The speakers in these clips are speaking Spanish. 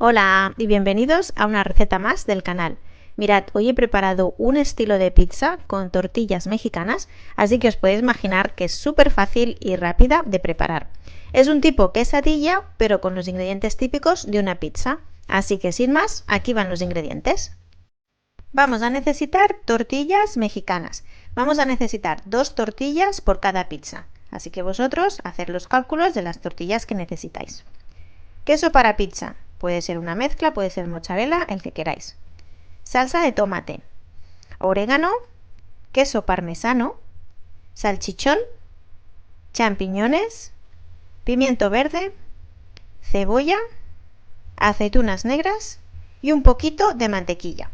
Hola y bienvenidos a una receta más del canal. Mirad, hoy he preparado un estilo de pizza con tortillas mexicanas, así que os podéis imaginar que es súper fácil y rápida de preparar. Es un tipo quesadilla, pero con los ingredientes típicos de una pizza. Así que sin más, aquí van los ingredientes. Vamos a necesitar tortillas mexicanas. Vamos a necesitar 2 tortillas por cada pizza. Así que vosotros haced los cálculos de las tortillas que necesitáis. Queso para pizza. Puede ser una mezcla, puede ser mozzarella, el que queráis. Salsa de tomate. Orégano. Queso parmesano. Salchichón. Champiñones. Pimiento verde. Cebolla. Aceitunas negras. Y un poquito de mantequilla.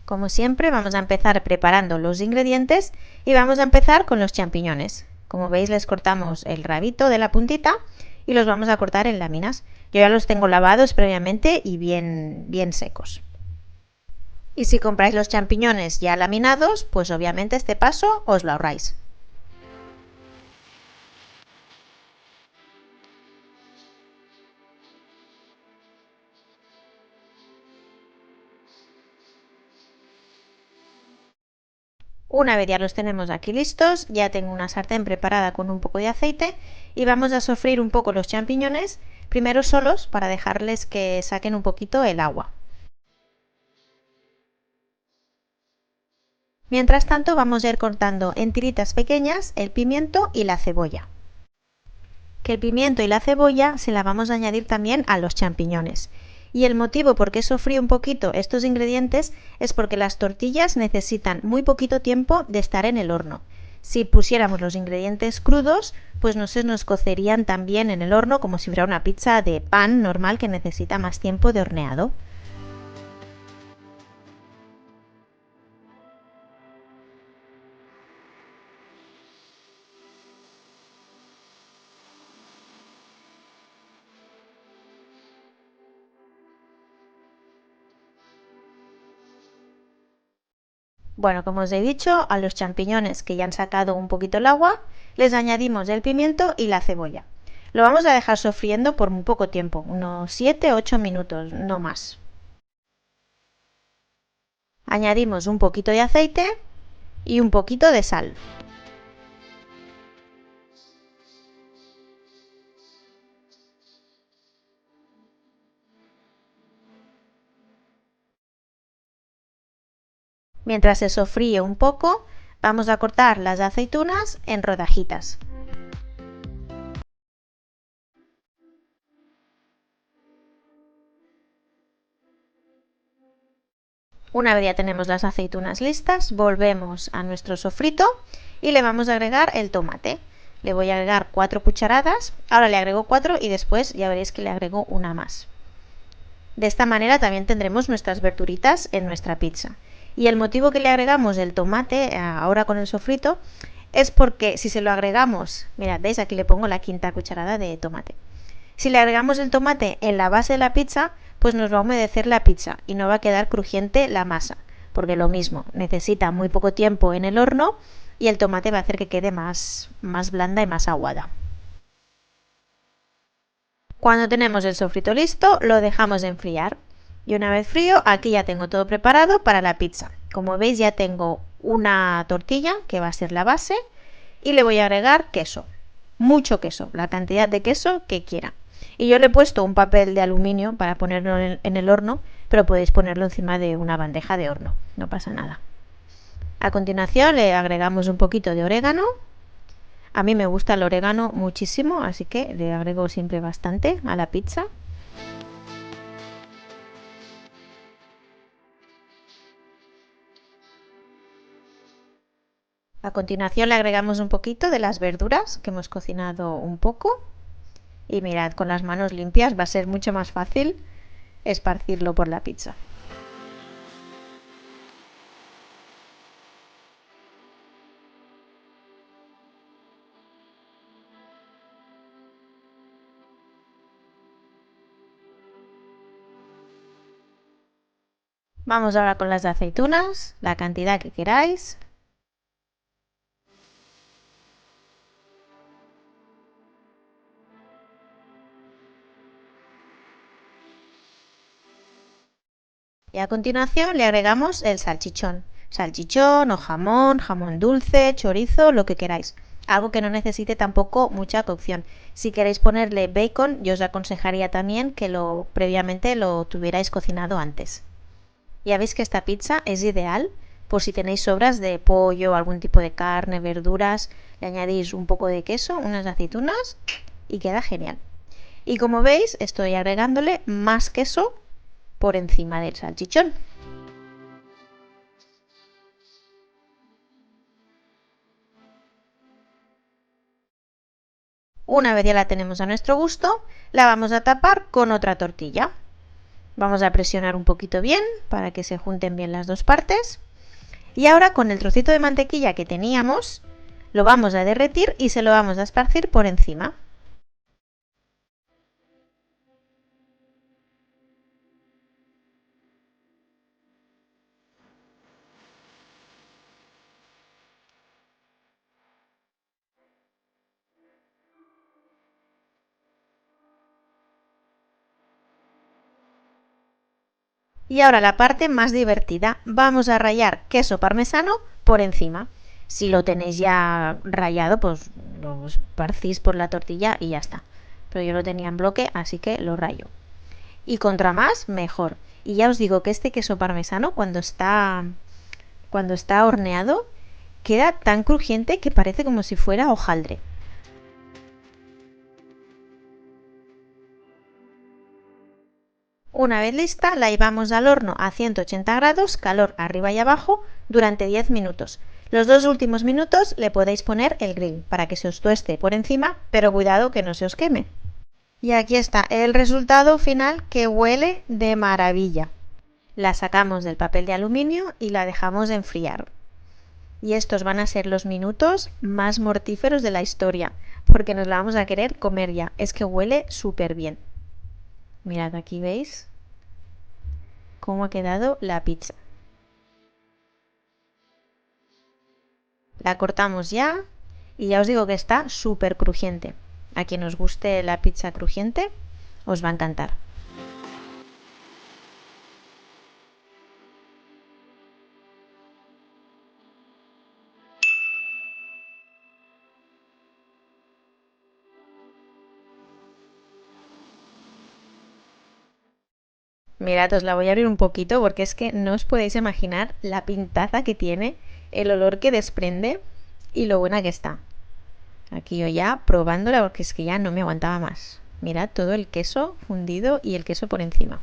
Como siempre, vamos a empezar preparando los ingredientes y vamos a empezar con los champiñones. Como veis, les cortamos el rabito de la puntita y los vamos a cortar en láminas. Yo ya los tengo lavados previamente y bien secos. Y si compráis los champiñones ya laminados, pues obviamente este paso os lo ahorráis. Una vez ya los tenemos aquí listos, ya tengo una sartén preparada con un poco de aceite y vamos a sofreír un poco los champiñones, primero solos para dejarles que saquen un poquito el agua. Mientras tanto vamos a ir cortando en tiritas pequeñas el pimiento y la cebolla. Que el pimiento y la cebolla se la vamos a añadir también a los champiñones. Y el motivo por qué sofrí un poquito estos ingredientes es porque las tortillas necesitan muy poquito tiempo de estar en el horno. Si pusiéramos los ingredientes crudos, pues no se nos cocerían también en el horno como si fuera una pizza de pan normal que necesita más tiempo de horneado. Bueno, como os he dicho, a los champiñones que ya han sacado un poquito el agua, les añadimos el pimiento y la cebolla. Lo vamos a dejar sofriendo por muy poco tiempo, unos 7-8 minutos, no más. Añadimos un poquito de aceite y un poquito de sal. Mientras se sofríe un poco, vamos a cortar las aceitunas en rodajitas. Una vez ya tenemos las aceitunas listas, volvemos a nuestro sofrito y le vamos a agregar el tomate. Le voy a agregar 4 cucharadas, ahora le agrego 4 y después ya veréis que le agrego una más. De esta manera también tendremos nuestras verduritas en nuestra pizza. Y el motivo que le agregamos el tomate ahora con el sofrito es porque si se lo agregamos, mirad, veis, aquí le pongo la 5ª cucharada de tomate. Si le agregamos el tomate en la base de la pizza, pues nos va a humedecer la pizza y no va a quedar crujiente la masa, porque lo mismo, necesita muy poco tiempo en el horno y el tomate va a hacer que quede más blanda y más aguada. Cuando tenemos el sofrito listo, lo dejamos enfriar. Y una vez frío, aquí ya tengo todo preparado para la pizza. Como veis, ya tengo una tortilla, que va a ser la base, y le voy a agregar queso. Mucho queso, la cantidad de queso que quiera. Y yo le he puesto un papel de aluminio para ponerlo en el horno, pero podéis ponerlo encima de una bandeja de horno, no pasa nada. A continuación le agregamos un poquito de orégano. A mí me gusta el orégano muchísimo, así que le agrego siempre bastante a la pizza. A continuación le agregamos un poquito de las verduras que hemos cocinado un poco. Y mirad, con las manos limpias va a ser mucho más fácil esparcirlo por la pizza. Vamos ahora con las aceitunas, la cantidad que queráis. Y a continuación le agregamos el salchichón. Salchichón o jamón, jamón dulce, chorizo, lo que queráis. Algo que no necesite tampoco mucha cocción. Si queréis ponerle bacon, yo os aconsejaría también que previamente lo tuvierais cocinado antes. Ya veis que esta pizza es ideal por si tenéis sobras de pollo, algún tipo de carne, verduras. Le añadís un poco de queso, unas aceitunas y queda genial. Y como veis, estoy agregándole más queso por encima del salchichón. Una vez ya la tenemos a nuestro gusto, la vamos a tapar con otra tortilla. Vamos a presionar un poquito bien para que se junten bien las dos partes. Y ahora con el trocito de mantequilla que teníamos, lo vamos a derretir y se lo vamos a esparcir por encima. Y ahora la parte más divertida, vamos a rallar queso parmesano por encima. Si lo tenéis ya rallado, pues lo esparcís por la tortilla y ya está. Pero yo lo tenía en bloque, así que lo rayo. Y contra más, mejor. Y ya os digo que este queso parmesano, cuando está horneado, queda tan crujiente que parece como si fuera hojaldre. Una vez lista, la llevamos al horno a 180 grados, calor arriba y abajo, durante 10 minutos. Los 2 últimos minutos le podéis poner el grill para que se os tueste por encima, pero cuidado que no se os queme. Y aquí está el resultado final, que huele de maravilla. La sacamos del papel de aluminio y la dejamos enfriar. Y estos van a ser los minutos más mortíferos de la historia, porque nos la vamos a querer comer ya. Es que huele súper bien. Mirad, aquí veis cómo ha quedado la pizza. La cortamos ya y ya os digo que está súper crujiente. A quien os guste la pizza crujiente, os va a encantar. Mirad, os la voy a abrir un poquito porque es que no os podéis imaginar la pintaza que tiene, el olor que desprende y lo buena que está. Aquí yo ya probándola porque es que ya no me aguantaba más. Mirad todo el queso fundido y el queso por encima.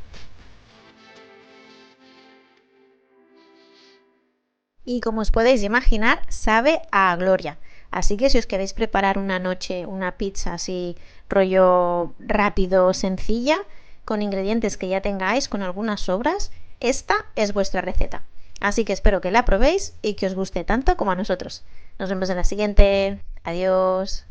Y como os podéis imaginar, sabe a gloria. Así que si os queréis preparar una noche una pizza así rollo rápido, sencilla, con ingredientes que ya tengáis, con algunas sobras, esta es vuestra receta. Así que espero que la probéis y que os guste tanto como a nosotros. Nos vemos en la siguiente. Adiós.